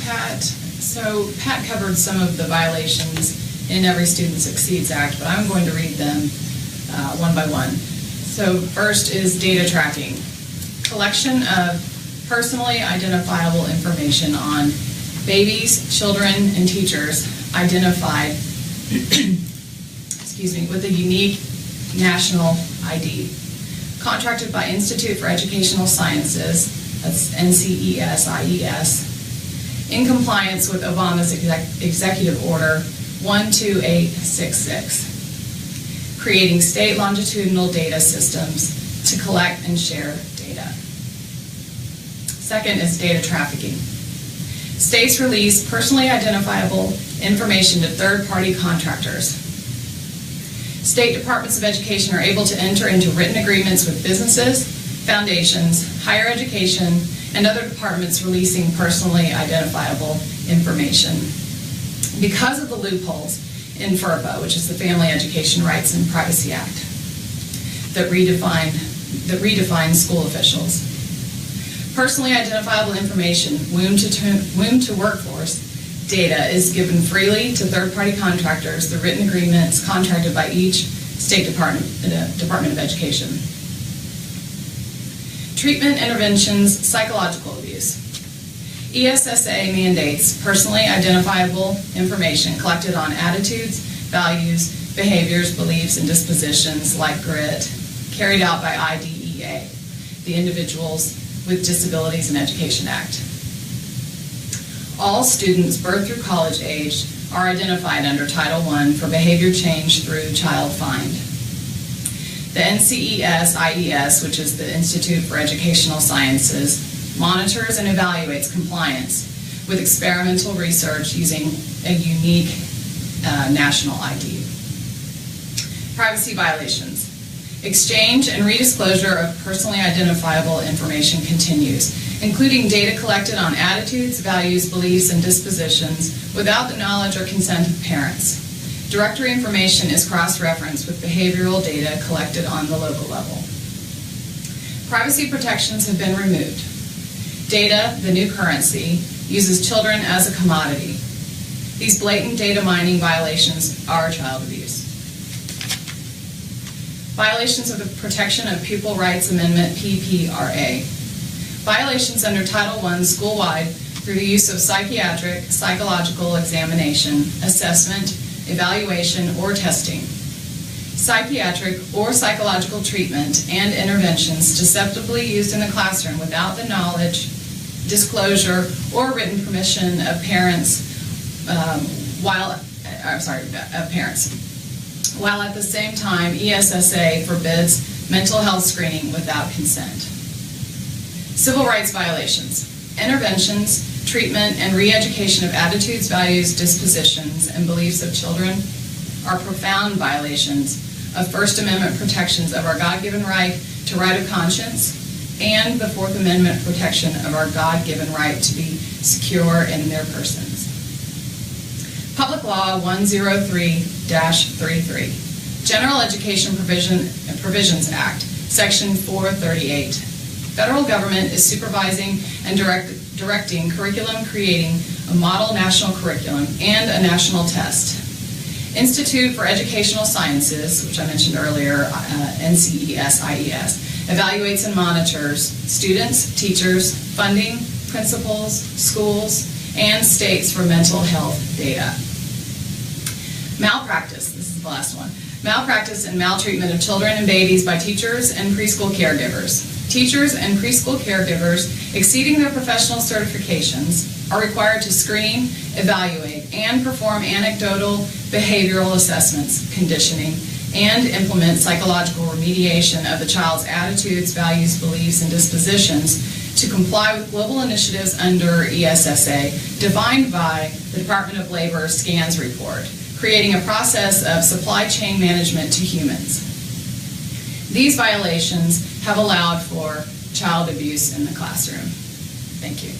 Pat. So Pat covered some of the violations in Every Student Succeeds Act, but I'm going to read them one by one. So first is data tracking. Collection of personally identifiable information on babies, children, and teachers identified with a unique national ID. Contracted by Institute for Educational Sciences, that's NCESIES, in compliance with Obama's Executive Order 12866, creating state longitudinal data systems to collect and share data. Second is data trafficking. States release personally identifiable information to third-party contractors. State departments of education are able to enter into written agreements with businesses, foundations, higher education, and other departments releasing personally identifiable information. Because of the loopholes in FERPA, which is the Family Education Rights and Privacy Act, that redefines school officials. Personally identifiable information, womb to workforce data, is given freely to third-party contractors, the written agreements contracted by each state department of education. Treatment, interventions, psychological abuse. ESSA mandates personally identifiable information collected on attitudes, values, behaviors, beliefs, and dispositions like grit, carried out by IDEA, the Individuals with Disabilities in Education Act. All students birth through college age are identified under Title I for behavior change through Child Find. The NCESIES, which is the Institute for Educational Sciences, monitors and evaluates compliance with experimental research using a unique national ID. Privacy violations. Exchange and redisclosure of personally identifiable information continues, including data collected on attitudes, values, beliefs, and dispositions without the knowledge or consent of parents. Directory information is cross-referenced with behavioral data collected on the local level. Privacy protections have been removed. Data, the new currency, uses children as a commodity. These blatant data mining violations are child abuse. Violations of the Protection of Pupil Rights Amendment, PPRA. Violations under Title I school-wide through the use of psychiatric, psychological examination, assessment, evaluation, or testing. Psychiatric or psychological treatment and interventions deceptively used in the classroom without the knowledge, disclosure, or written permission of parents, while at the same time ESSA forbids mental health screening without consent. Civil rights violations. Interventions, treatment, and re-education of attitudes, values, dispositions, and beliefs of children are profound violations of First Amendment protections of our God-given right to right of conscience and the Fourth Amendment protection of our God-given right to be secure in their persons. Public Law 103-33, General Education Provisions Act, Section 438. Federal government is supervising and directing curriculum, creating a model national curriculum and a national test. Institute for Educational Sciences, which I mentioned earlier, NCESIES, evaluates and monitors students, teachers, funding, principals, schools, and states for mental health data. Malpractice, this is the last one. Malpractice and maltreatment of children and babies by teachers and preschool caregivers. Teachers and preschool caregivers exceeding their professional certifications are required to screen, evaluate, and perform anecdotal behavioral assessments, conditioning, and implement psychological remediation of the child's attitudes, values, beliefs, and dispositions to comply with global initiatives under ESSA, defined by the Department of Labor SCANS report, creating a process of supply chain management to humans. These violations have allowed for child abuse in the classroom. Thank you.